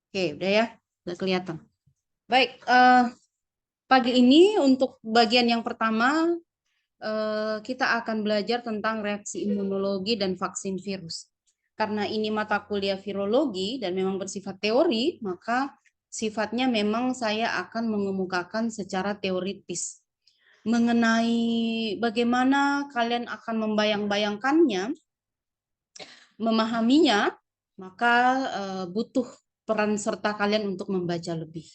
Oke, udah ya, udah kelihatan. Baik, pagi ini untuk bagian yang pertama kita akan belajar tentang reaksi imunologi dan vaksin virus. Karena ini mata kuliah virologi dan memang bersifat teori, maka sifatnya memang saya akan mengemukakan secara teoritis mengenai bagaimana kalian akan membayang-bayangkannya, memahaminya, maka butuh peran serta kalian untuk membaca lebih.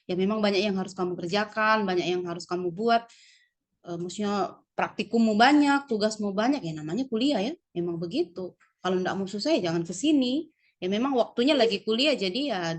Ya memang banyak yang harus kamu kerjakan, banyak yang harus kamu buat. Maksudnya praktikummu banyak, tugasmu banyak, ya namanya kuliah ya, memang begitu. Kalau enggak mau susah ya jangan ke sini. Ya memang waktunya lagi kuliah, jadi ya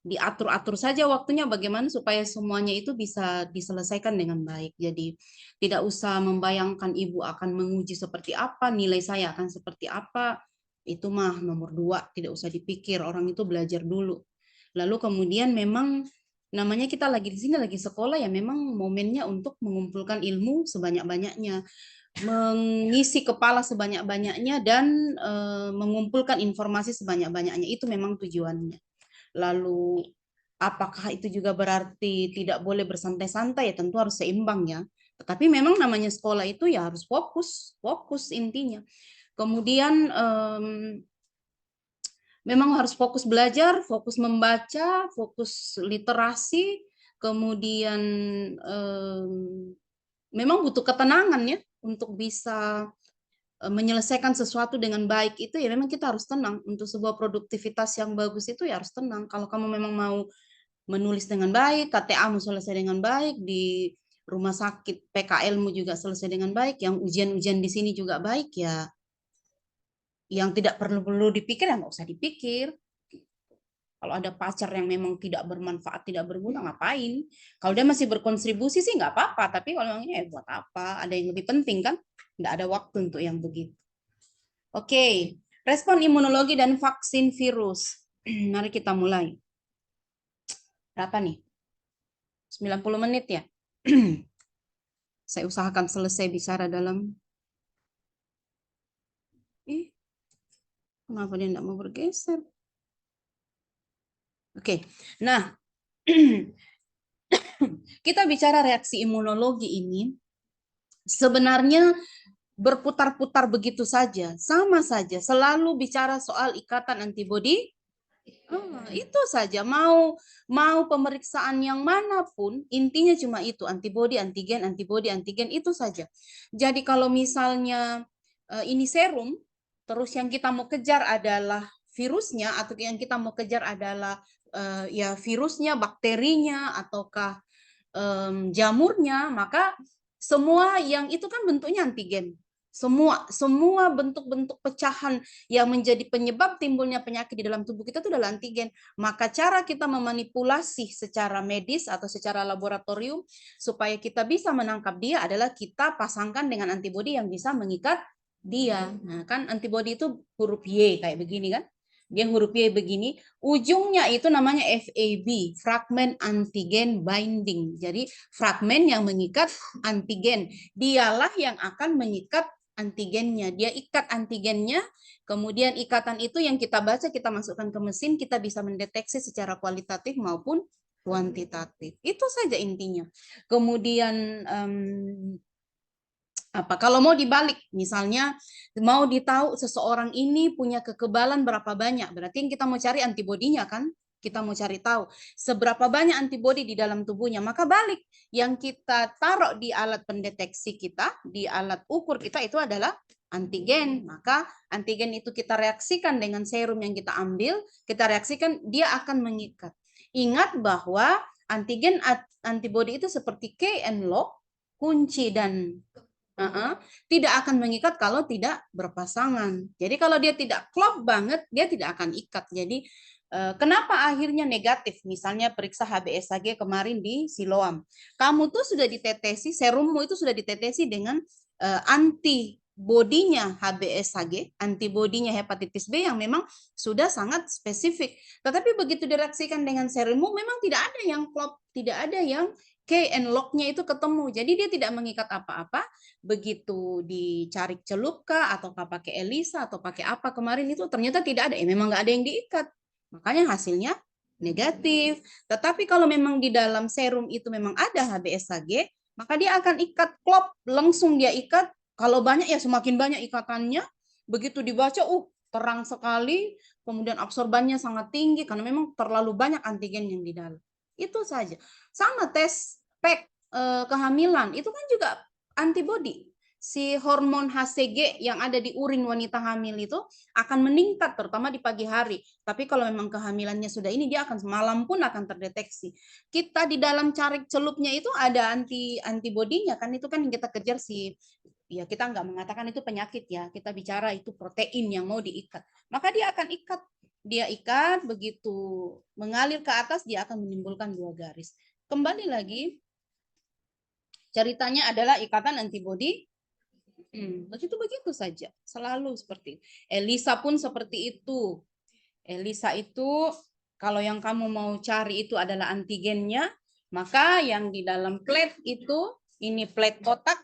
diatur-atur saja waktunya bagaimana supaya semuanya itu bisa diselesaikan dengan baik. Jadi tidak usah membayangkan ibu akan menguji seperti apa, nilai saya akan seperti apa. Itu mah nomor dua, tidak usah dipikir. Orang itu belajar dulu. Lalu kemudian memang namanya kita lagi di sini lagi sekolah ya memang momennya untuk mengumpulkan ilmu sebanyak-banyaknya, mengisi kepala sebanyak-banyaknya dan mengumpulkan informasi sebanyak-banyaknya. Itu memang tujuannya. Lalu apakah itu juga berarti tidak boleh bersantai-santai? Ya tentu harus seimbang ya. Tetapi memang namanya sekolah itu ya harus fokus, fokus intinya. Kemudian memang harus fokus belajar, fokus membaca, fokus literasi, kemudian memang butuh ketenangan ya untuk bisa menyelesaikan sesuatu dengan baik itu ya memang kita harus tenang. Untuk sebuah produktivitas yang bagus itu ya harus tenang. Kalau kamu memang mau menulis dengan baik, KTA-mu selesai dengan baik, di rumah sakit PKL-mu juga selesai dengan baik, yang ujian-ujian di sini juga baik ya, yang tidak perlu dipikir ya nggak usah dipikir. Kalau ada pacar yang memang tidak bermanfaat, tidak berguna, ngapain? Kalau dia masih berkontribusi sih nggak apa-apa, tapi kalau ini buat apa? Ada yang lebih penting kan? Nggak ada waktu untuk yang begitu. Oke, respon imunologi dan vaksin virus. Mari kita mulai. Berapa nih? 90 menit ya? Saya usahakan selesai bicara dalam... Kenapa dia tidak mau bergeser? Oke, nah kita bicara reaksi imunologi ini sebenarnya berputar-putar begitu saja, sama saja, selalu bicara soal ikatan antibodi. Itu saja, mau pemeriksaan yang manapun, intinya cuma itu, antibodi, antigen, itu saja. Jadi kalau misalnya ini serum, terus yang kita mau kejar adalah virusnya, atau yang kita mau kejar adalah ya virusnya, bakterinya, ataukah jamurnya, maka semua yang itu kan bentuknya antigen. Semua bentuk-bentuk pecahan yang menjadi penyebab timbulnya penyakit di dalam tubuh kita itu adalah antigen. Maka cara kita memanipulasi secara medis atau secara laboratorium supaya kita bisa menangkap dia adalah kita pasangkan dengan antibodi yang bisa mengikat dia. Nah, kan antibodi itu huruf Y kayak begini kan? Dia huruf Y begini, ujungnya itu namanya FAB, fragment antigen binding. Jadi fragmen yang mengikat antigen. Dialah yang akan mengikat antigennya. Dia ikat antigennya, kemudian ikatan itu yang kita baca, kita masukkan ke mesin, kita bisa mendeteksi secara kualitatif maupun kuantitatif. Itu saja intinya. Kemudian apa kalau mau dibalik, misalnya mau ditahu seseorang ini punya kekebalan berapa banyak, berarti yang kita mau cari antibodinya kan, kita mau cari tahu seberapa banyak antibodi di dalam tubuhnya, maka balik yang kita taruh di alat pendeteksi kita, di alat ukur kita itu adalah antigen. Maka antigen itu kita reaksikan dengan serum yang kita ambil, kita reaksikan, dia akan mengikat. Ingat bahwa antigen antibodi itu seperti key and lock, kunci dan tidak akan mengikat kalau tidak berpasangan. Jadi kalau dia tidak klop banget, dia tidak akan ikat. Jadi kenapa akhirnya negatif? Misalnya periksa HbSAg kemarin di Siloam. Kamu tuh sudah ditetesi, serummu itu sudah ditetesi dengan antibodinya HbSAg, antibodinya hepatitis B yang memang sudah sangat spesifik. Tetapi begitu direaksikan dengan serummu, memang tidak ada yang klop, tidak ada yang key and lock-nya itu ketemu. Jadi dia tidak mengikat apa-apa. Begitu dicari celup kah, atau pakai ELISA, atau pakai apa kemarin itu ternyata tidak ada. Memang nggak ada yang diikat. Makanya hasilnya negatif. Tetapi kalau memang di dalam serum itu memang ada HBsAg, maka dia akan ikat klop, langsung dia ikat. Kalau banyak ya semakin banyak ikatannya. Begitu dibaca, terang sekali, kemudian absorbannya sangat tinggi karena memang terlalu banyak antigen yang di dalam. Itu saja. Sama tes PEG kehamilan, itu kan juga antibody. Si hormon HCG yang ada di urin wanita hamil itu akan meningkat terutama di pagi hari. Tapi kalau memang kehamilannya sudah ini, dia akan malam pun akan terdeteksi. Kita di dalam carik celupnya itu ada antibodinya kan, itu kan yang kita kejar si, ya kita nggak mengatakan itu penyakit ya, kita bicara itu protein yang mau diikat. Maka dia akan ikat, dia ikat begitu mengalir ke atas dia akan menimbulkan 2 garis. Kembali lagi ceritanya adalah ikatan antibodi. Begitu saja, selalu seperti itu. Elisa pun seperti itu. Elisa itu kalau yang kamu mau cari itu adalah antigennya, maka yang di dalam plate itu, ini plate kotak,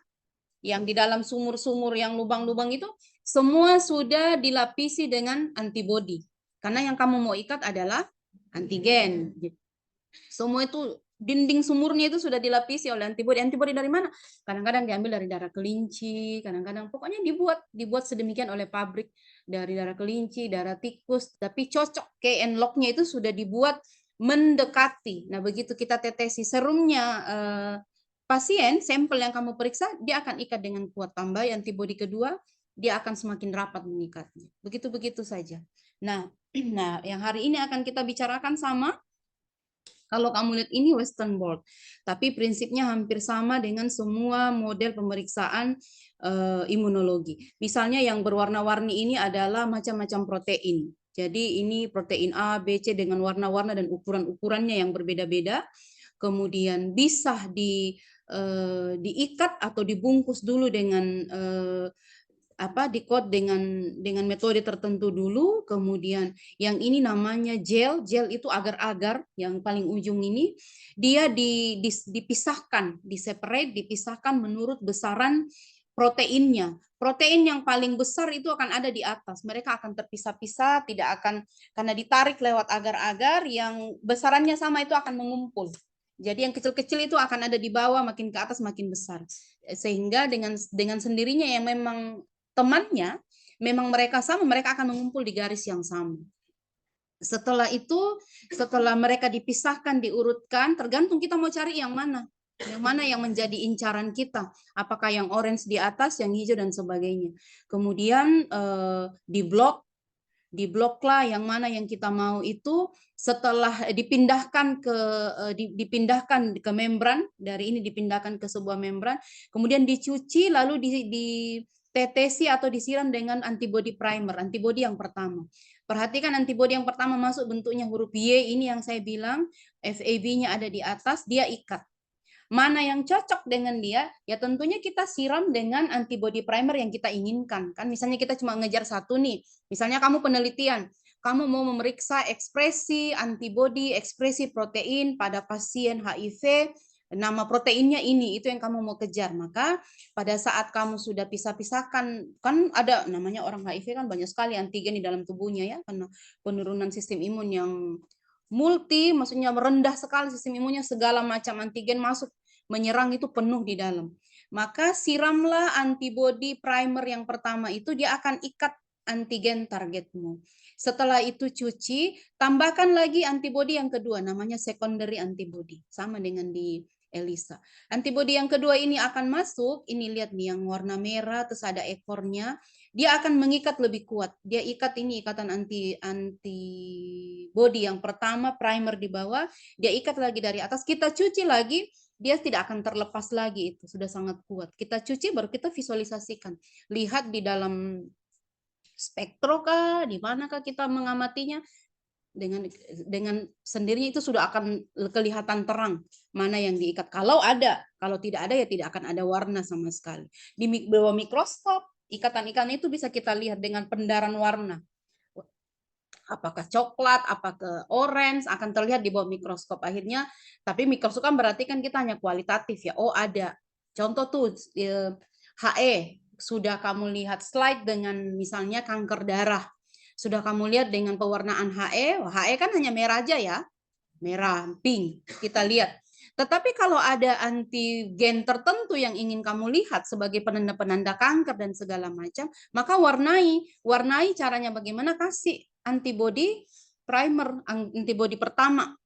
yang di dalam sumur-sumur yang lubang-lubang itu, semua sudah dilapisi dengan antibodi. Karena yang kamu mau ikat adalah antigen. Semua itu dinding sumurnya itu sudah dilapisi oleh antibodi. Antibodi dari mana? Kadang-kadang diambil dari darah kelinci, kadang-kadang pokoknya dibuat sedemikian oleh pabrik dari darah kelinci, darah tikus, tapi cocok KN lock-nya itu sudah dibuat mendekati. Nah, begitu kita tetesi serumnya pasien, sampel yang kamu periksa, dia akan ikat dengan kuat. Tambah antibodi kedua, dia akan semakin rapat mengikatnya. Begitu-begitu saja. Nah, yang hari ini akan kita bicarakan sama. Kalau kamu lihat ini Western blot, tapi prinsipnya hampir sama dengan semua model pemeriksaan imunologi. Misalnya yang berwarna-warni ini adalah macam-macam protein. Jadi ini protein A, B, C dengan warna-warna dan ukuran-ukurannya yang berbeda-beda. Kemudian bisa diikat atau dibungkus dulu dengan di-coat dengan metode tertentu dulu. Kemudian yang ini namanya gel itu agar-agar, yang paling ujung ini dia dipisahkan, dipisahkan menurut besaran proteinnya. Protein yang paling besar itu akan ada di atas, mereka akan terpisah-pisah, tidak akan, karena ditarik lewat agar-agar, yang besarannya sama itu akan mengumpul. Jadi yang kecil-kecil itu akan ada di bawah, makin ke atas makin besar. Sehingga dengan sendirinya yang memang temannya, memang mereka sama, mereka akan mengumpul di garis yang sama. Setelah itu, setelah mereka dipisahkan, diurutkan, tergantung kita mau cari yang mana. Yang mana yang menjadi incaran kita. Apakah yang orange di atas, yang hijau, dan sebagainya. Kemudian dibloklah yang mana yang kita mau itu. Setelah dipindahkan ke membran, dari ini dipindahkan ke sebuah membran, kemudian dicuci, lalu ditetesi atau disiram dengan antibody primer, antibody yang pertama. Perhatikan antibody yang pertama masuk bentuknya huruf Y, ini yang saya bilang FAB-nya ada di atas, dia ikat. Mana yang cocok dengan dia? Ya tentunya kita siram dengan antibody primer yang kita inginkan. Kan misalnya kita cuma ngejar satu nih. Misalnya kamu penelitian, kamu mau memeriksa ekspresi antibody, ekspresi protein pada pasien HIV, nama proteinnya ini, itu yang kamu mau kejar. Maka pada saat kamu sudah pisah-pisahkan, kan ada namanya orang HIV kan banyak sekali antigen di dalam tubuhnya ya, karena penurunan sistem imun yang multi, maksudnya rendah sekali sistem imunnya, segala macam antigen masuk menyerang itu penuh di dalam. Maka siramlah antibody primer yang pertama itu, dia akan ikat antigen targetmu. Setelah itu cuci, tambahkan lagi antibody yang kedua, namanya secondary antibody, sama dengan di Elisa. Antibody yang kedua ini akan masuk, ini lihat nih yang warna merah, terus ada ekornya, dia akan mengikat lebih kuat. Dia ikat ini ikatan antibody yang pertama, primer di bawah, dia ikat lagi dari atas, kita cuci lagi, dia tidak akan terlepas lagi, itu sudah sangat kuat. Kita cuci baru kita visualisasikan. Lihat di dalam spektro kah, di manakah kita mengamatinya, dengan sendirinya itu sudah akan kelihatan terang mana yang diikat. Kalau ada, kalau tidak ada ya tidak akan ada warna sama sekali. Di bawah mikroskop, ikatan-ikatan itu bisa kita lihat dengan pendaran warna. Apakah coklat, apakah orange, akan terlihat di bawah mikroskop akhirnya. Tapi mikroskop kan berarti kan kita hanya kualitatif ya. Oh ada. Contoh tuh HE, sudah kamu lihat slide dengan misalnya kanker darah. Sudah kamu lihat dengan pewarnaan HE, HE kan hanya merah aja ya, merah, pink, kita lihat. Tetapi kalau ada antigen tertentu yang ingin kamu lihat sebagai penanda-penanda kanker dan segala macam, maka warnai caranya bagaimana, kasih antibody primer, antibody pertama.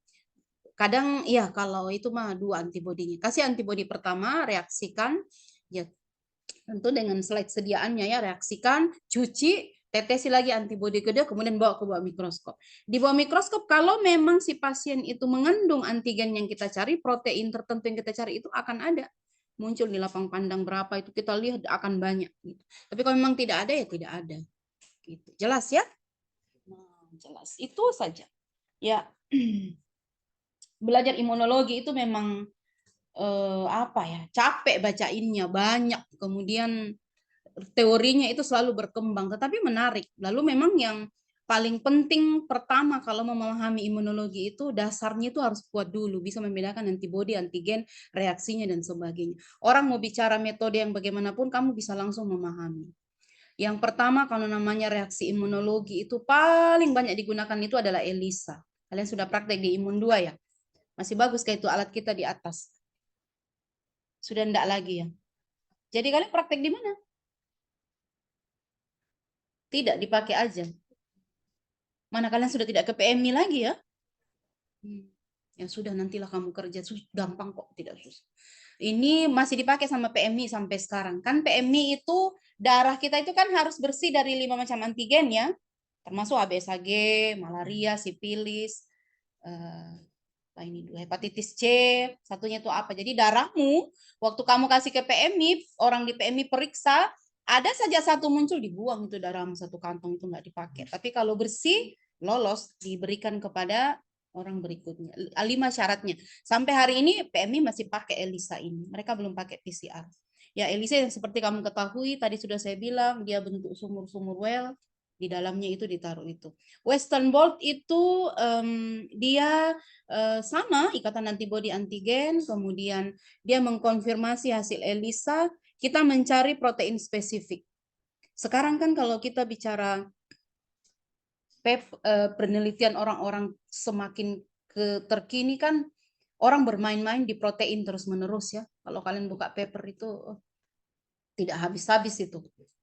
Kadang ya kalau itu mah 2 antibodinya. Kasih antibody pertama, reaksikan ya tentu dengan slide sediaannya ya, reaksikan, cuci, tetesi lagi antibodi kedua, kemudian bawa ke bawah mikroskop. Di bawah mikroskop, kalau memang si pasien itu mengandung antigen yang kita cari, protein tertentu yang kita cari itu akan ada. Muncul di lapang pandang berapa itu kita lihat akan banyak. Gitu. Tapi kalau memang tidak ada, ya tidak ada. Gitu. Jelas ya? Nah, jelas. Itu saja. Ya, belajar imunologi itu memang apa ya, capek bacainnya, banyak. Kemudian teorinya itu selalu berkembang, tetapi menarik. Lalu memang yang paling penting pertama kalau memahami imunologi itu dasarnya itu harus kuat dulu, bisa membedakan antibodi, antigen, reaksinya dan sebagainya. Orang mau bicara metode yang bagaimanapun kamu bisa langsung memahami. Yang pertama kalau namanya reaksi imunologi itu paling banyak digunakan itu adalah ELISA. Kalian sudah praktek di Imun 2 ya? Masih bagus kayak itu alat kita di atas. Sudah enggak lagi ya. Jadi kalian praktek di mana? Tidak dipakai aja. Mana kalian sudah tidak ke PMI lagi ya? Ya sudah, nantilah kamu kerja, gampang kok, tidak susah. Ini masih dipakai sama PMI sampai sekarang. Kan PMI itu darah kita itu kan harus bersih dari 5 macam antigen ya. Termasuk ABSG, malaria, sipilis, ini hepatitis C, satunya itu apa. Jadi darahmu, waktu kamu kasih ke PMI, orang di PMI periksa, ada saja satu muncul, dibuang itu darahmu, satu kantong itu nggak dipakai. Tapi kalau bersih, lolos, diberikan kepada orang berikutnya. 5 syaratnya. Sampai hari ini PMI masih pakai ELISA ini. Mereka belum pakai PCR. Ya ELISA yang seperti kamu ketahui, tadi sudah saya bilang, dia bentuk sumur-sumur well, di dalamnya itu ditaruh itu. Western blot itu dia sama ikatan antibodi antigen, kemudian dia mengkonfirmasi hasil ELISA, kita mencari protein spesifik. Sekarang kan kalau kita bicara penelitian orang-orang semakin terkini kan orang bermain-main di protein terus-menerus ya. Kalau kalian buka paper itu tidak habis-habis itu.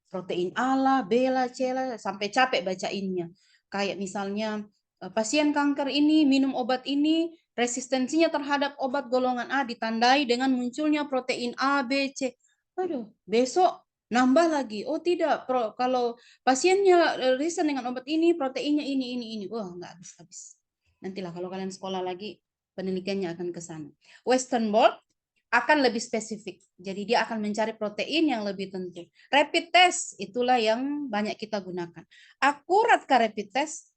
Protein A lah, B lah, C lah, sampai capek bacainnya. Kayak misalnya pasien kanker ini minum obat ini, resistensinya terhadap obat golongan A ditandai dengan munculnya protein A, B, C. Aduh, besok nambah lagi. Oh tidak, kalau pasiennya resisten dengan obat ini, proteinnya ini. Wah, nggak habis-habis. Nantilah kalau kalian sekolah lagi, penelitiannya akan ke sana. Western blot akan lebih spesifik. Jadi dia akan mencari protein yang lebih tentu. Rapid test itulah yang banyak kita gunakan. Akurat ke rapid test?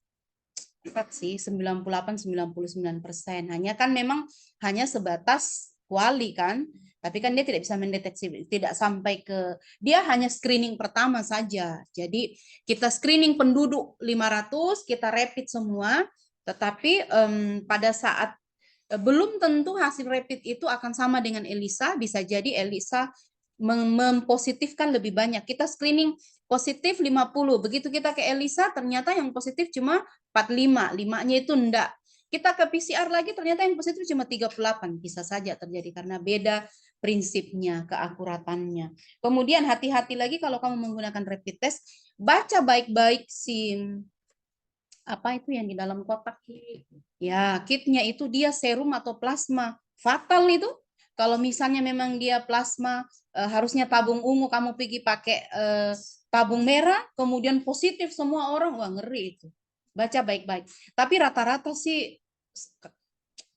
Akurat sih 98-99%. Hanya kan memang hanya sebatas kuali kan. Tapi kan dia tidak bisa mendeteksi, tidak sampai ke, dia hanya screening pertama saja. Jadi kita screening penduduk 500, kita rapid semua, tetapi pada saat belum tentu hasil rapid itu akan sama dengan ELISA, bisa jadi ELISA mempositifkan lebih banyak. Kita screening positif 50, begitu kita ke ELISA ternyata yang positif cuma 45, 5-nya itu enggak. Kita ke PCR lagi ternyata yang positif cuma 38, bisa saja terjadi karena beda prinsipnya, keakuratannya. Kemudian hati-hati lagi kalau kamu menggunakan rapid test, baca baik-baik si apa itu yang di dalam kotak, ya kitnya itu dia serum atau plasma. Fatal itu kalau misalnya memang dia plasma, harusnya tabung ungu, kamu pergi pakai tabung merah, kemudian positif semua orang, wah ngeri itu. Baca baik-baik. Tapi rata-rata sih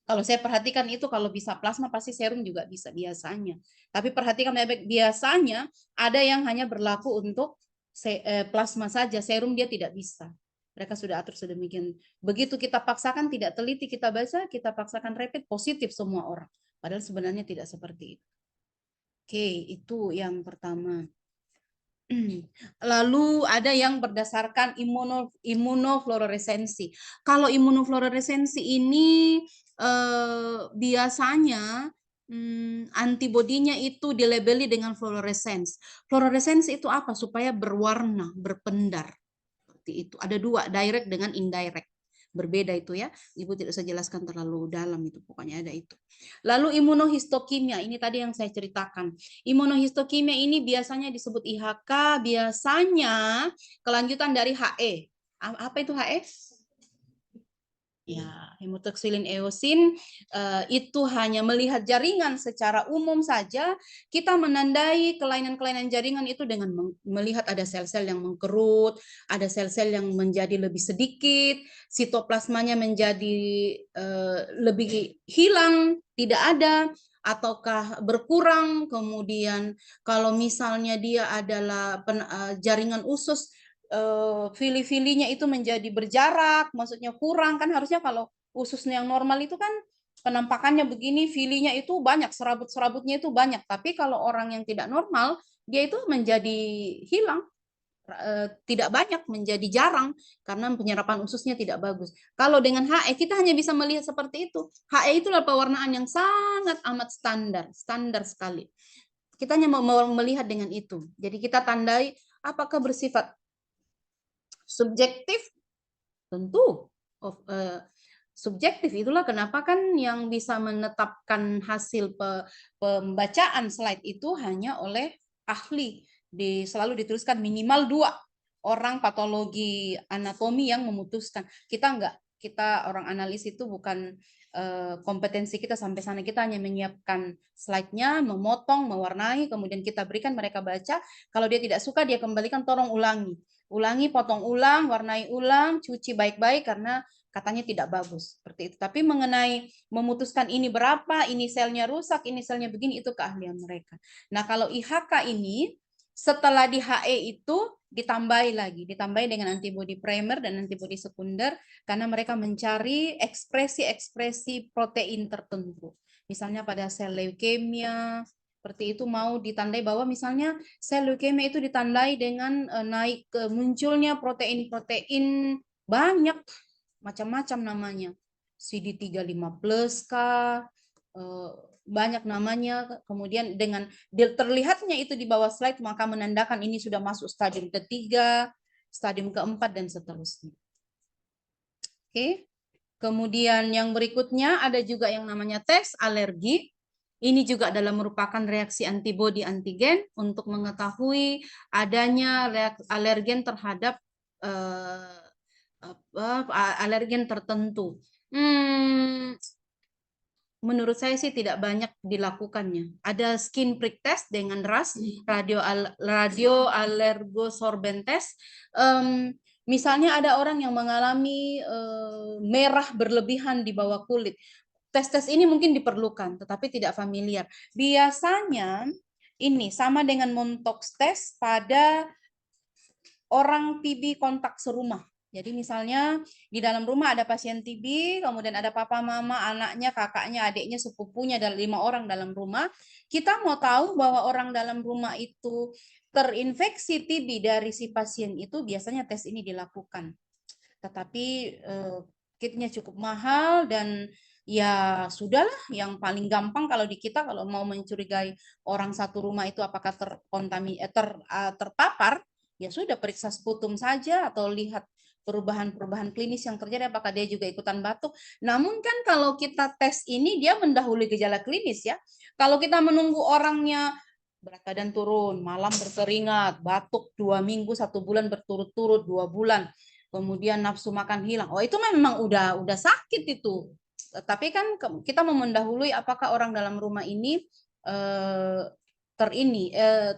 kalau saya perhatikan itu kalau bisa plasma pasti serum juga bisa biasanya. Tapi perhatikan baik-baik, biasanya ada yang hanya berlaku untuk plasma saja, serum dia tidak bisa. Mereka sudah atur sedemikian. Begitu kita paksakan, tidak teliti kita baca, kita paksakan rapid, positif semua orang. Padahal sebenarnya tidak seperti itu. Oke, itu yang pertama. Lalu ada yang berdasarkan imunofluoresensi. Kalau imunofluoresensi ini biasanya antibodinya itu dilabeli dengan fluorescence. Fluorescence itu apa? Supaya berwarna, berpendar. seperti itu. Ada dua, direct dengan indirect. Berbeda itu ya. Ibu tidak usah jelaskan terlalu dalam itu, pokoknya ada itu. Lalu imunohistokimia, ini tadi yang saya ceritakan. Imunohistokimia ini biasanya disebut IHK, biasanya kelanjutan dari HE. Apa itu HE? Ya, hemotoksilin eosin itu hanya melihat jaringan secara umum saja. Kita menandai kelainan-kelainan jaringan itu dengan melihat ada sel-sel yang mengkerut, ada sel-sel yang menjadi lebih sedikit, sitoplasmanya menjadi lebih hilang, tidak ada, ataukah berkurang. Kemudian kalau misalnya dia adalah jaringan usus, fili-filinya itu menjadi berjarak, maksudnya kurang, kan harusnya kalau ususnya yang normal itu kan penampakannya begini, filinya itu banyak, serabut-serabutnya itu banyak, tapi kalau orang yang tidak normal, dia itu menjadi hilang, tidak banyak, menjadi jarang, karena penyerapan ususnya tidak bagus. Kalau dengan HE, kita hanya bisa melihat seperti itu. HE itulah pewarnaan yang sangat amat standar sekali. Kita hanya mau melihat dengan itu. Jadi kita tandai apakah bersifat subjektif, tentu subjektif. Itulah kenapa kan yang bisa menetapkan hasil pembacaan slide itu hanya oleh ahli. Selalu dituliskan minimal 2 orang patologi anatomi yang memutuskan. Kita enggak, kita orang analis itu bukan kompetensi kita sampai sana. Kita hanya menyiapkan slide-nya, memotong, mewarnai, kemudian kita berikan mereka baca. Kalau dia tidak suka, dia kembalikan, tolong ulangi, potong ulang, warnai ulang, cuci baik-baik karena katanya tidak bagus. Seperti itu. Tapi mengenai memutuskan ini berapa, ini selnya rusak, ini selnya begini, itu keahlian mereka. Nah, kalau IHK ini setelah di HE itu ditambahi dengan antibodi primer dan antibodi sekunder karena mereka mencari ekspresi-ekspresi protein tertentu. Misalnya pada sel leukemia, seperti itu mau ditandai bahwa misalnya sel leukemia itu ditandai dengan naik munculnya protein-protein banyak, macam-macam namanya. CD35 plus kah, banyak namanya. Kemudian dengan terlihatnya itu di bawah slide, maka menandakan ini sudah masuk stadium ketiga, stadium keempat, dan seterusnya. Oke. Kemudian yang berikutnya ada juga yang namanya tes alergi. Ini juga adalah merupakan reaksi antibodi antigen untuk mengetahui adanya alergen terhadap alergen tertentu. Menurut saya sih tidak banyak dilakukannya. Ada skin prick test dengan RAS, radio allergosorben test. Misalnya ada orang yang mengalami merah berlebihan di bawah kulit. Tes-tes ini mungkin diperlukan, tetapi tidak familiar. Biasanya ini sama dengan Montox test pada orang TB kontak serumah. Jadi misalnya di dalam rumah ada pasien TB, kemudian ada papa, mama, anaknya, kakaknya, adiknya, sepupunya, ada 5 orang dalam rumah. Kita mau tahu bahwa orang dalam rumah itu terinfeksi TB dari si pasien itu, biasanya tes ini dilakukan. Tetapi kitnya cukup mahal dan ya sudahlah, yang paling gampang kalau di kita kalau mau mencurigai orang satu rumah itu apakah terpapar, ya sudah periksa sputum saja atau lihat perubahan-perubahan klinis yang terjadi, apakah dia juga ikutan batuk. Namun kan kalau kita tes ini dia mendahului gejala klinis ya. Kalau kita menunggu orangnya berat badan turun, malam berkeringat, batuk 2 minggu, 1 bulan berturut-turut, 2 bulan, kemudian nafsu makan hilang. Oh, itu memang udah sakit itu. Tapi kan kita mau mendahului apakah orang dalam rumah ini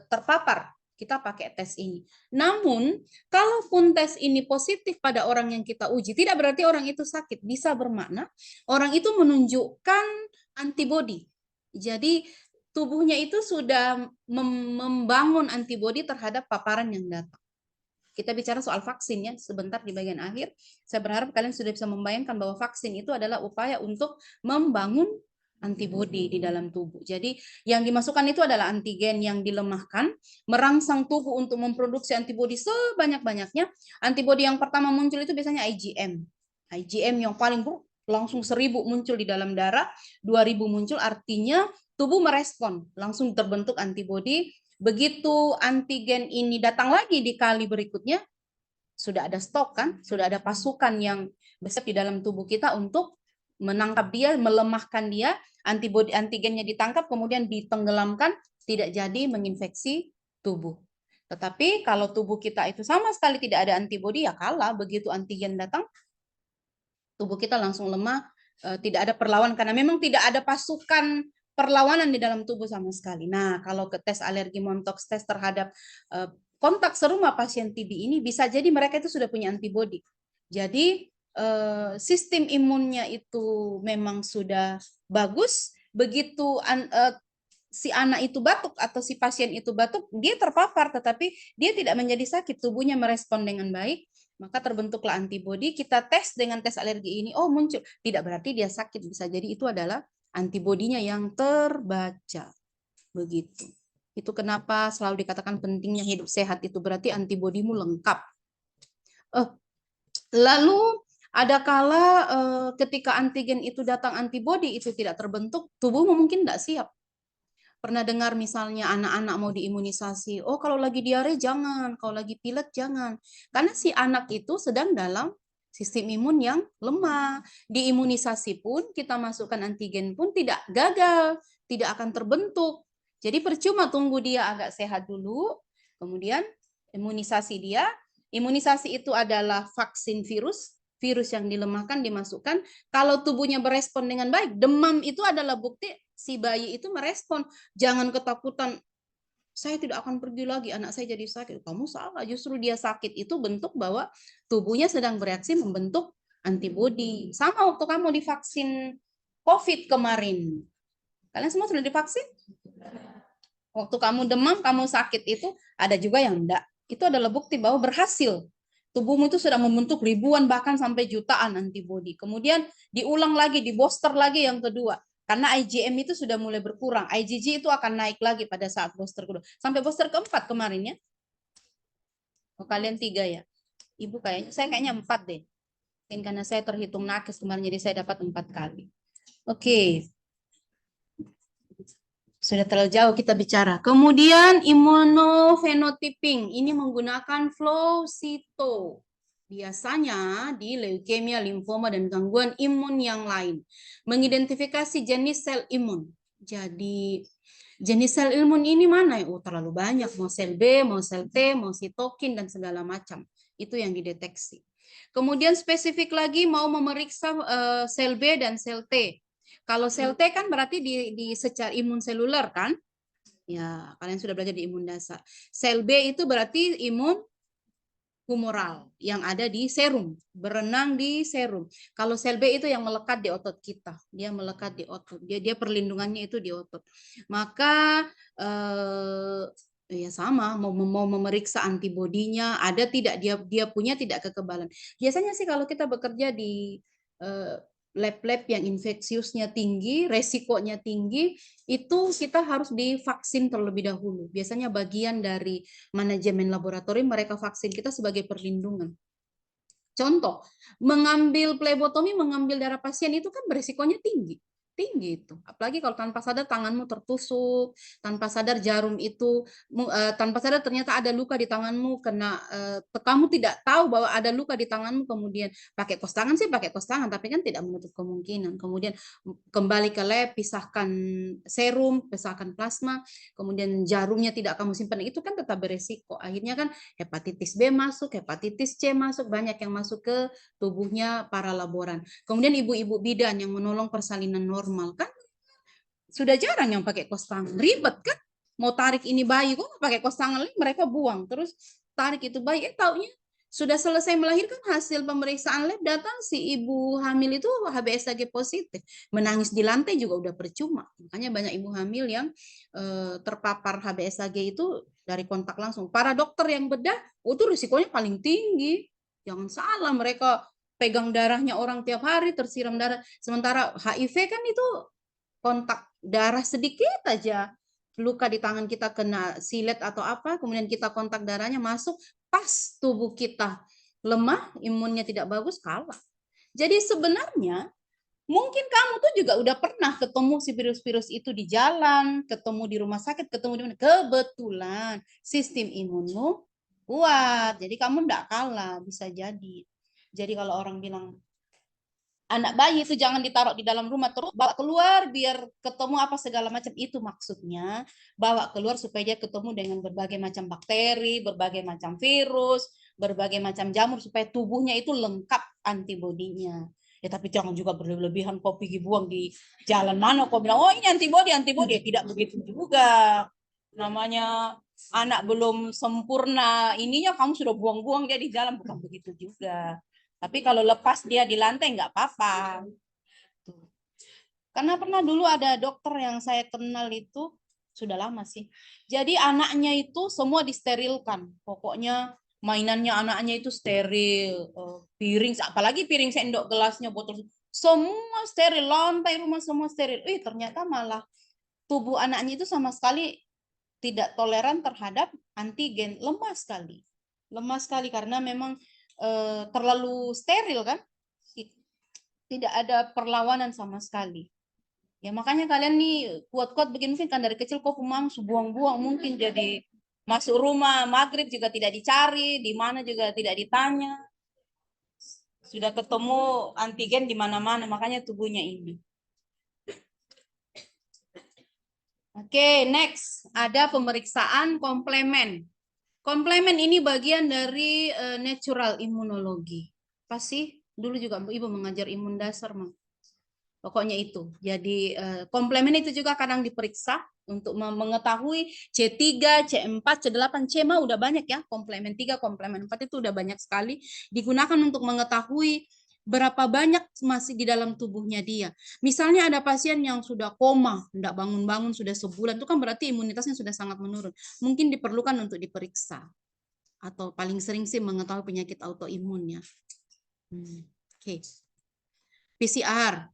terpapar. Kita pakai tes ini. Namun, kalaupun tes ini positif pada orang yang kita uji, tidak berarti orang itu sakit. Bisa bermakna orang itu menunjukkan antibodi. Jadi tubuhnya itu sudah membangun antibodi terhadap paparan yang datang. Kita bicara soal vaksin ya, sebentar di bagian akhir. Saya berharap kalian sudah bisa membayangkan bahwa vaksin itu adalah upaya untuk membangun antibodi di dalam tubuh. Jadi yang dimasukkan itu adalah antigen yang dilemahkan, merangsang tubuh untuk memproduksi antibodi sebanyak-banyaknya. Antibodi yang pertama muncul itu biasanya IgM. IgM yang paling buruk, langsung 1000 muncul di dalam darah, 2000 muncul, artinya tubuh merespon, langsung terbentuk antibodi. Begitu antigen ini datang lagi di kali berikutnya, sudah ada stok kan, sudah ada pasukan yang besar di dalam tubuh kita untuk menangkap dia, melemahkan dia, antibodi antigennya ditangkap, kemudian ditenggelamkan, tidak jadi menginfeksi tubuh. Tetapi kalau tubuh kita itu sama sekali tidak ada antibodi, ya kalah. Begitu antigen datang, tubuh kita langsung lemah, tidak ada perlawanan karena memang tidak ada pasukan perlawanan di dalam tubuh sama sekali. Nah, kalau ke tes alergi Montox tes terhadap kontak serumah pasien TB ini, bisa jadi mereka itu sudah punya antibodi. Jadi sistem imunnya itu memang sudah bagus. Begitu si anak itu batuk atau si pasien itu batuk, dia terpapar, tetapi dia tidak menjadi sakit, tubuhnya merespon dengan baik, maka terbentuklah antibodi. Kita tes dengan tes alergi ini, oh muncul, tidak berarti dia sakit, bisa jadi itu adalah antibodinya yang terbaca. Begitu. Itu kenapa selalu dikatakan pentingnya hidup sehat, itu berarti antibodimu lengkap. Lalu ada kala ketika antigen itu datang, antibodi itu tidak terbentuk, tubuhmu mungkin tidak siap. Pernah dengar misalnya anak-anak mau diimunisasi, oh kalau lagi diare jangan, kalau lagi pilek jangan. Karena si anak itu sedang dalam sistem imun yang lemah. Diimunisasi pun, kita masukkan antigen pun tidak gagal, tidak akan terbentuk. Jadi percuma, tunggu dia agak sehat dulu, kemudian imunisasi dia. Imunisasi itu adalah vaksin virus, virus yang dilemahkan, dimasukkan. Kalau tubuhnya berespon dengan baik, demam itu adalah bukti si bayi itu merespon. Jangan ketakutan, saya tidak akan pergi lagi, anak saya jadi sakit. Kamu salah, justru dia sakit itu bentuk bahwa tubuhnya sedang bereaksi membentuk antibodi. Sama waktu kamu divaksin COVID kemarin. Kalian semua sudah divaksin? Waktu kamu demam, kamu sakit itu, ada juga yang enggak. Itu adalah bukti bahwa berhasil. Tubuhmu itu sudah membentuk ribuan bahkan sampai jutaan antibodi. Kemudian diulang lagi, di booster lagi yang kedua. Karena IgM itu sudah mulai berkurang. IgG itu akan naik lagi pada saat booster kedua. Sampai booster keempat kemarin ya. Oh, kalian 3 ya. Ibu kayaknya, saya kayaknya 4 deh. Mungkin karena saya terhitung nakes kemarin, jadi saya dapat 4 kali. Oke. Sudah terlalu jauh kita bicara. Kemudian immunophenotyping. Ini menggunakan flow cyto. Biasanya di leukemia, limfoma, dan gangguan imun yang lain. Mengidentifikasi jenis sel imun. Jadi jenis sel imun ini mana? Oh, terlalu banyak. Mau sel B, mau sel T, mau sitokin, dan segala macam. Itu yang dideteksi. Kemudian spesifik lagi mau memeriksa sel B dan sel T. Kalau sel T kan berarti di secara imun seluler kan? Ya, kalian sudah belajar di imun dasar. Sel B itu berarti imun humoral yang ada di serum, berenang di serum. Kalau sel B itu yang melekat di otot kita, dia melekat di otot, dia perlindungannya itu di otot. Maka ya sama, mau memeriksa antibodinya, ada tidak, dia punya tidak kekebalan. Biasanya sih kalau kita bekerja di lab-lab yang infeksiusnya tinggi, resikonya tinggi, itu kita harus divaksin terlebih dahulu. Biasanya bagian dari manajemen laboratorium, mereka vaksin kita sebagai perlindungan. Contoh, mengambil plebotomi, mengambil darah pasien itu kan berisikonya tinggi. Tinggi itu. Apalagi kalau tanpa sadar tanganmu tertusuk, tanpa sadar jarum itu, tanpa sadar ternyata ada luka di tanganmu, kena kamu tidak tahu bahwa ada luka di tanganmu, kemudian pakai kos tangan sih pakai kos tangan, tapi kan tidak menutup kemungkinan. Kemudian kembali ke lab, pisahkan serum, pisahkan plasma, kemudian jarumnya tidak kamu simpan, itu kan tetap beresiko. Akhirnya kan hepatitis B masuk, hepatitis C masuk, banyak yang masuk ke tubuhnya para laboran. Kemudian ibu-ibu bidan yang menolong persalinan normal kan sudah jarang yang pakai kos tangan, ribet kan? Mau tarik ini bayi kok pakai kos tangan, mereka buang terus tarik itu bayi, taunya sudah selesai melahirkan, hasil pemeriksaan lab datang si ibu hamil itu HBsAg positif, menangis di lantai juga udah percuma. Makanya banyak ibu hamil yang terpapar HBsAg itu dari kontak langsung. Para dokter yang bedah, itu risikonya paling tinggi. Jangan salah, mereka pegang darahnya orang tiap hari, tersiram darah. Sementara HIV kan itu kontak darah sedikit aja, luka di tangan kita kena silet atau apa, kemudian kita kontak darahnya masuk, pas tubuh kita lemah, imunnya tidak bagus, kalah. Jadi sebenarnya mungkin kamu tuh juga udah pernah ketemu si virus-virus itu di jalan, ketemu di rumah sakit, ketemu di mana. Kebetulan sistem imunmu kuat. Jadi kamu enggak kalah, bisa jadi. Jadi kalau orang bilang anak bayi itu jangan ditaruh di dalam rumah, terus bawa keluar biar ketemu apa segala macam, itu maksudnya bawa keluar supaya dia ketemu dengan berbagai macam bakteri, berbagai macam virus, berbagai macam jamur supaya tubuhnya itu lengkap antibodinya. Ya tapi jangan juga berlebihan kau pergi buang di jalan mana kau bilang oh ini antibodi antibodi, tidak begitu juga. Namanya anak belum sempurna ininya kamu sudah buang-buang dia di jalan, bukan begitu juga. Tapi kalau lepas dia di lantai nggak apa-apa. Karena pernah dulu ada dokter yang saya kenal itu, sudah lama sih. Jadi anaknya itu semua disterilkan. Pokoknya mainannya anaknya itu steril. Piring, apalagi piring sendok, gelasnya, botol. Semua steril, lantai rumah semua steril. Ternyata malah tubuh anaknya itu sama sekali tidak toleran terhadap antigen, lemah sekali. Lemah sekali karena memang terlalu steril kan, tidak ada perlawanan sama sekali. Ya makanya kalian nih kuat-kuat begini mungkin kan dari kecil kok pemams buang-buang, mungkin jadi masuk rumah maghrib juga tidak dicari, di mana juga tidak ditanya, sudah ketemu antigen di mana-mana, makanya tubuhnya ini. Oke, next ada pemeriksaan komplemen. Komplemen ini bagian dari natural immunology. Pasti dulu juga Ibu mengajar imun dasar, Mang. Pokoknya itu. Jadi komplemen itu juga kadang diperiksa untuk mengetahui C3, C4, C8, C mah udah banyak ya. Komplemen 3, komplemen 4 itu udah banyak sekali. Digunakan untuk mengetahui berapa banyak masih di dalam tubuhnya dia. Misalnya ada pasien yang sudah koma, tidak bangun-bangun sudah sebulan, itu kan berarti imunitasnya sudah sangat menurun. Mungkin diperlukan untuk diperiksa. Atau paling sering sih mengetahui penyakit autoimunnya. Oke. PCR.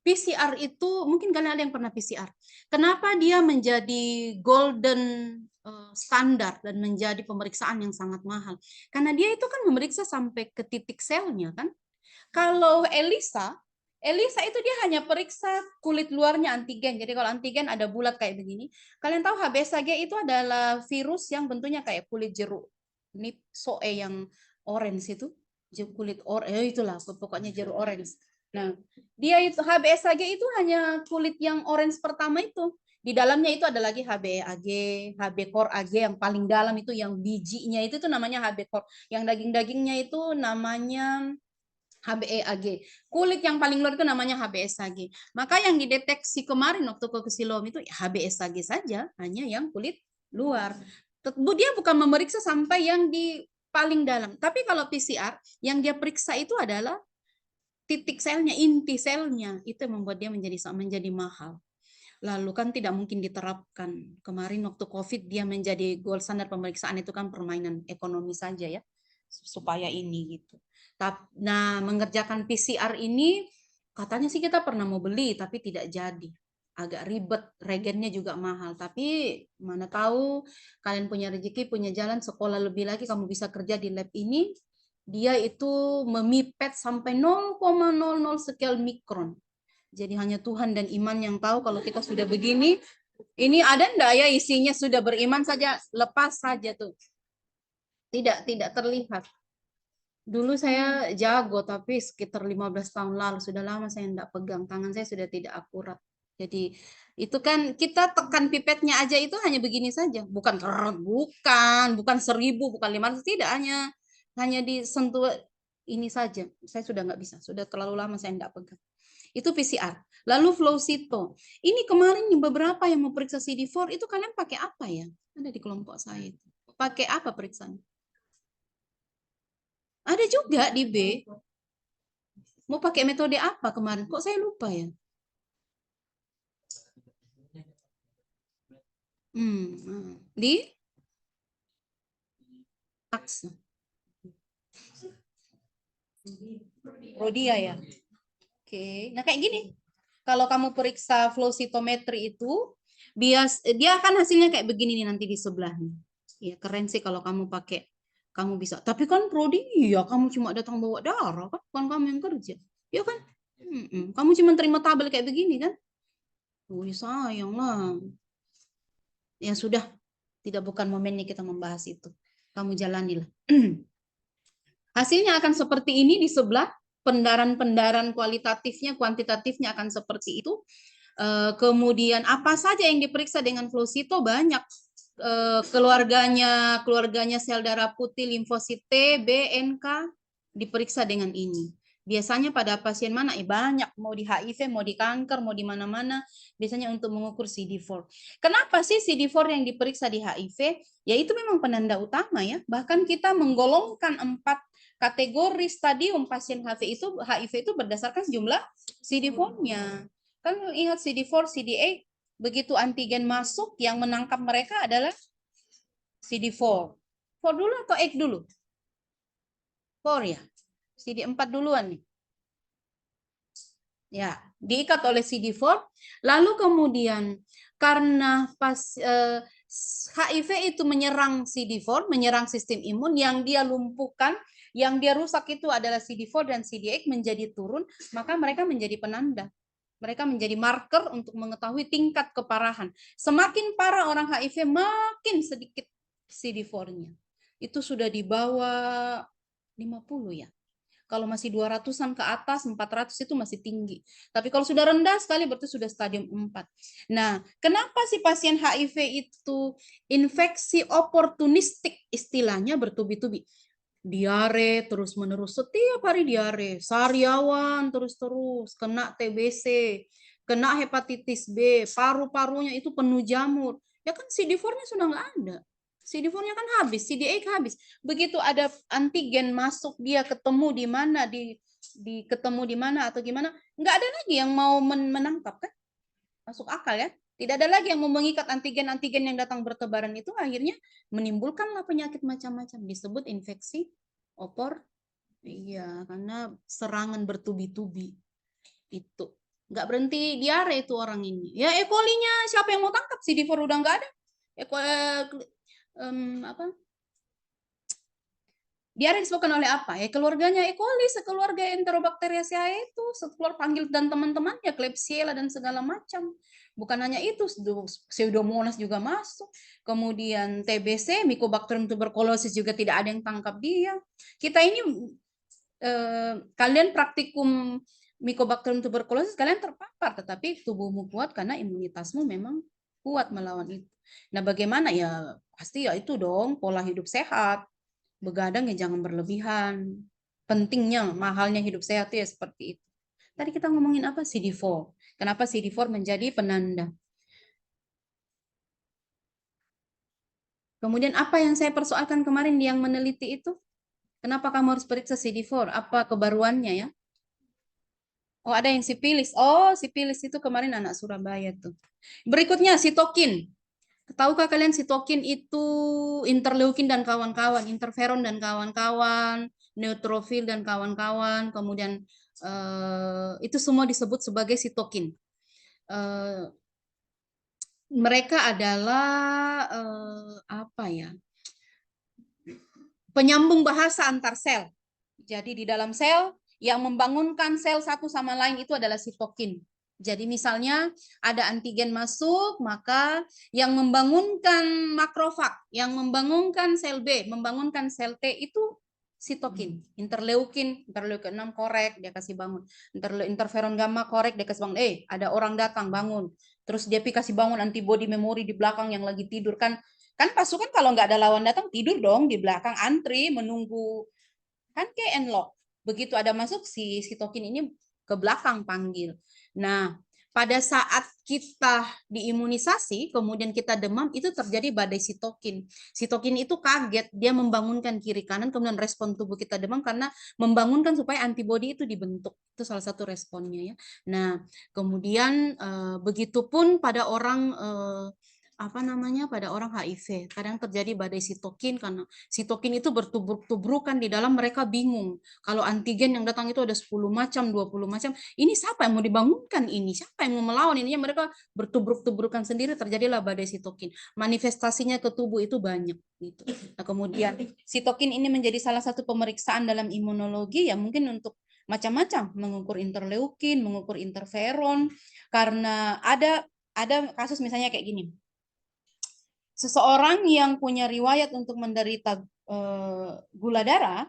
PCR itu mungkin kalian ada yang pernah PCR. Kenapa dia menjadi golden standar dan menjadi pemeriksaan yang sangat mahal? Karena dia itu kan memeriksa sampai ke titik selnya kan. Kalau Elisa itu dia hanya periksa kulit luarnya antigen. Jadi kalau antigen ada bulat kayak begini. Kalian tahu HBsAg itu adalah virus yang bentuknya kayak kulit jeruk. Ini soe yang orange itu. Kulit orange, itulah pokoknya jeruk orange. Nah, dia itu HBsAg itu hanya kulit yang orange pertama itu. Di dalamnya itu ada lagi HbAg, Hb core Ag yang paling dalam itu yang bijinya itu tuh namanya Hb core. Yang daging-dagingnya itu namanya HbAg. Kulit yang paling luar itu namanya HbsAg. Maka yang dideteksi kemarin waktu ke Siloam itu HbsAg saja, hanya yang kulit luar. Dia bukan memeriksa sampai yang di paling dalam. Tapi kalau PCR, yang dia periksa itu adalah titik selnya, inti selnya. Itu yang membuat dia menjadi mahal. Lalu kan tidak mungkin diterapkan. Kemarin waktu COVID dia menjadi gold standar pemeriksaan itu kan permainan ekonomi saja ya. Supaya ini gitu. Nah, mengerjakan PCR ini katanya sih kita pernah mau beli tapi tidak jadi. Agak ribet, regennya juga mahal. Tapi mana tahu kalian punya rezeki, punya jalan sekolah lebih lagi, kamu bisa kerja di lab ini. Dia itu memipet sampai 0,00 sekian mikron. Jadi hanya Tuhan dan iman yang tahu kalau kita sudah begini. Ini ada enggak ya isinya sudah beriman saja, lepas saja tuh. Tidak terlihat. Dulu saya jago, tapi sekitar 15 tahun lalu, sudah lama saya tidak pegang, tangan saya sudah tidak akurat. Jadi itu kan kita tekan pipetnya aja itu hanya begini saja, bukan 1000, bukan 500, tidak, hanya disentuh ini saja. Saya sudah nggak bisa, sudah terlalu lama saya tidak pegang. Itu PCR. Lalu flow cyto. Ini kemarin beberapa yang mau periksa CD4 itu kalian pakai apa ya? Ada di kelompok saya itu. Pakai apa periksaan? Ada juga di B. Mau pakai metode apa kemarin? Kok saya lupa ya? Di AXA. Rodia ya. Oke. Nah kayak gini. Kalau kamu periksa flow cytometry itu, dia akan hasilnya kayak begini nih nanti di sebelahnya. Ya keren sih kalau kamu pakai, kamu bisa. Tapi kan Prodi, ya kamu cuma datang bawa darah kan, bukan kamu yang kerja. Ya kan? Kamu cuma terima tabel kayak begini kan? Sayang lah. Ya sudah, tidak bukan momennya kita membahas itu. Kamu jalanilah. Hasilnya akan seperti ini di sebelah, pendaran-pendaran kualitatifnya, kuantitatifnya akan seperti itu. Kemudian apa saja yang diperiksa dengan flow cyto banyak. Keluarganya sel darah putih, limfosit T, B, NK diperiksa dengan ini. Biasanya pada pasien mana? Banyak, mau di HIV, mau di kanker, mau di mana-mana, biasanya untuk mengukur CD4. Kenapa sih CD4 yang diperiksa di HIV? Ya itu memang penanda utama ya. Bahkan kita menggolongkan 4 kategori stadium pasien HIV itu berdasarkan jumlah CD4-nya. Kan ingat CD4, CD8, begitu antigen masuk, yang menangkap mereka adalah CD4. 4 dulu atau 8 dulu? 4 ya. CD4 duluan nih. Ya, diikat oleh CD4. Lalu kemudian karena HIV itu menyerang CD4, menyerang sistem imun, yang dia lumpuhkan, yang dia rusak itu adalah CD4 dan CD8 menjadi turun, maka mereka menjadi penanda. Mereka menjadi marker untuk mengetahui tingkat keparahan. Semakin parah orang HIV, makin sedikit CD4-nya. Itu sudah di bawah 50 ya. Kalau masih 200-an ke atas, 400 itu masih tinggi. Tapi kalau sudah rendah sekali berarti sudah stadium 4. Nah, kenapa si pasien HIV itu infeksi oportunistik, istilahnya bertubi-tubi. Diare terus-menerus, setiap hari diare, sariawan terus-terus, kena TBC, kena hepatitis B, paru-parunya itu penuh jamur. Ya kan CD4-nya sudah nggak ada. CD4-nya kan habis, CD8 habis. Begitu ada antigen masuk, dia ketemu di mana, ketemu di mana atau gimana, nggak ada lagi yang mau menangkap kan? Masuk akal ya. Tidak ada lagi yang mau mengikat antigen-antigen yang datang bertebaran itu, akhirnya menimbulkanlah penyakit macam-macam, disebut infeksi opor. Iya, karena serangan bertubi-tubi itu. Nggak berhenti diare itu orang ini. Ya E. coli-nya siapa yang mau tangkap? CD4 udah nggak ada. Apa? Diare disebabkan oleh apa? Ya keluarganya E. coli, sekeluarga Enterobacteriaceae itu, sekeluar panggil dan teman-temannya, Klebsiella dan segala macam. Bukan hanya itu, Pseudomonas juga masuk. Kemudian TBC, Mycobacterium tuberculosis juga tidak ada yang tangkap dia. Kita ini kalian praktikum Mycobacterium tuberculosis, kalian terpapar, tetapi tubuhmu kuat karena imunitasmu memang kuat melawan itu. Nah, bagaimana ya? Pasti ya itu dong, pola hidup sehat. Begadang ya jangan berlebihan. Pentingnya, mahalnya hidup sehat ya seperti itu. Tadi kita ngomongin apa? CD4. Kenapa CD4 menjadi penanda? Kemudian apa yang saya persoalkan kemarin yang meneliti itu? Kenapa kamu harus periksa CD4? Apa kebaruannya ya? Oh, ada yang sipilis. Oh, sipilis itu kemarin anak Surabaya tuh. Berikutnya sitokin. Tahukah kalian sitokin itu interleukin dan kawan-kawan, interferon dan kawan-kawan, neutrofil dan kawan-kawan, kemudian itu semua disebut sebagai sitokin. Mereka adalah apa ya? Penyambung bahasa antar sel. Jadi di dalam sel yang membangunkan sel satu sama lain itu adalah sitokin. Jadi misalnya ada antigen masuk, maka yang membangunkan makrofag, yang membangunkan sel B, membangunkan sel T itu sitokin. Interleukin 6 korek, dia kasih bangun. Interferon gamma korek, dia kasih bangun. Ada orang datang, bangun. Terus dia kasih bangun antibody memori di belakang yang lagi tidur. Kan pasukan kalau nggak ada lawan datang, tidur dong di belakang, antri, menunggu. Kan kayak unlock. Begitu ada masuk, si sitokin ini ke belakang panggil. Nah, pada saat kita diimunisasi, kemudian kita demam, itu terjadi badai sitokin. Sitokin itu kaget, dia membangunkan kiri kanan, kemudian respon tubuh kita demam karena membangunkan supaya antibodi itu dibentuk. Itu salah satu responnya ya. Nah, kemudian begitupun pada orang pada orang HIV. Kadang terjadi badai sitokin karena sitokin itu bertubruk-tubrukan di dalam, mereka bingung. Kalau antigen yang datang itu ada 10 macam, 20 macam. Ini siapa yang mau dibangunkan ini? Siapa yang mau melawan ini? Mereka bertubruk-tubrukan sendiri, terjadilah badai sitokin. Manifestasinya ke tubuh itu banyak gitu. Nah, kemudian sitokin ini menjadi salah satu pemeriksaan dalam imunologi ya, mungkin untuk macam-macam, mengukur interleukin, mengukur interferon, karena ada kasus misalnya kayak gini. seseorang yang punya riwayat untuk menderita gula darah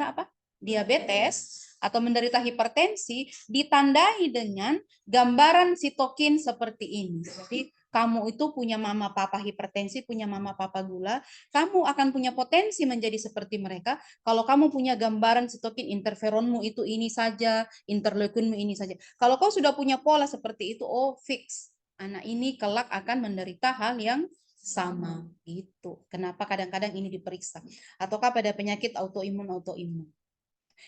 apa? Diabetes atau menderita hipertensi ditandai dengan gambaran sitokin seperti ini. Jadi kamu itu punya mama papa hipertensi, punya mama papa gula, kamu akan punya potensi menjadi seperti mereka kalau kamu punya gambaran sitokin interferonmu itu ini saja, interleukinmu ini saja. Kalau kau sudah punya pola seperti itu, oh fix. Anak ini kelak akan menderita hal yang sama gitu. Kenapa kadang-kadang ini diperiksa? Ataukah pada penyakit autoimun?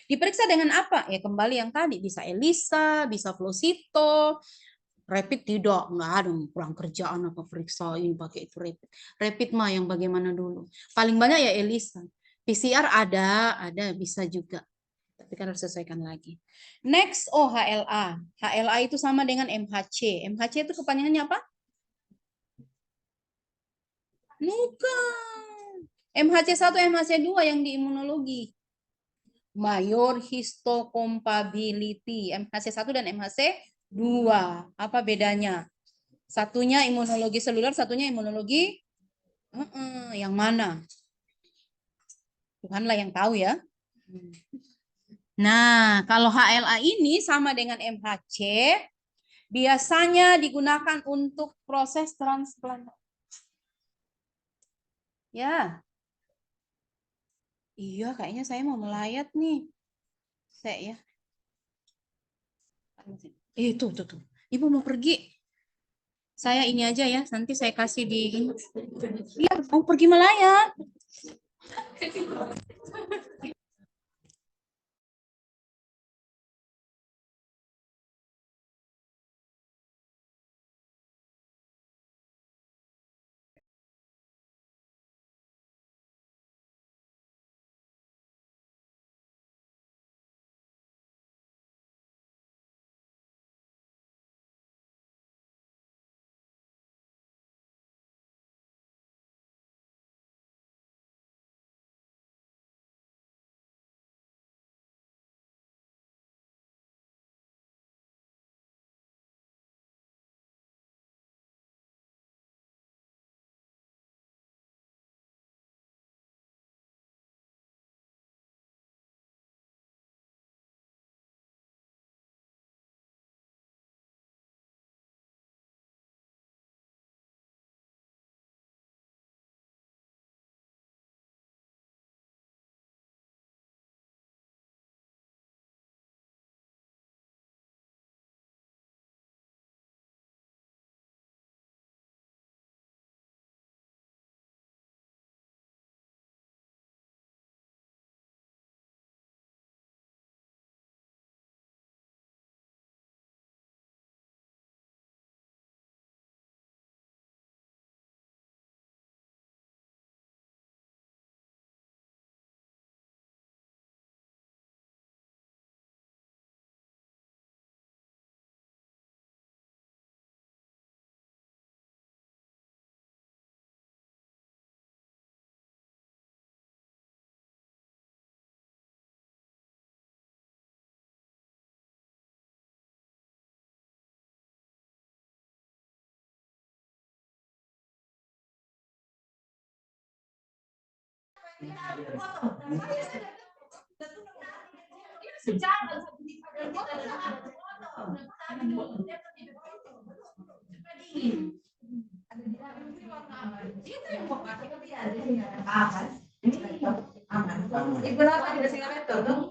Diperiksa dengan apa? Ya kembali yang tadi, bisa ELISA, bisa flow cyto, rapid tidak, nggak ada kurang kerjaan apa periksa ini pakai itu rapid. Rapid mah yang bagaimana dulu? Paling banyak ya ELISA. PCR ada bisa juga. Tapi kan harus sesuaikan lagi. Next, HLA. HLA itu sama dengan MHC. MHC itu kepanjangannya apa? Bukan. MHC1, MHC2 yang di imunologi. Mayor histocompatibility. MHC1 dan MHC2. Apa bedanya? Satunya imunologi seluler, satunya imunologi yang mana? Tuhanlah yang tahu ya. Nah, kalau HLA ini sama dengan MHC, biasanya digunakan untuk proses transplantasi. Ya. Iya, kayaknya saya mau melayat nih. Saya ya. Tuh. Ibu mau pergi. Saya ini aja ya, nanti saya kasih di ini. Iya, mau pergi melayat.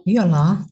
Iyalah.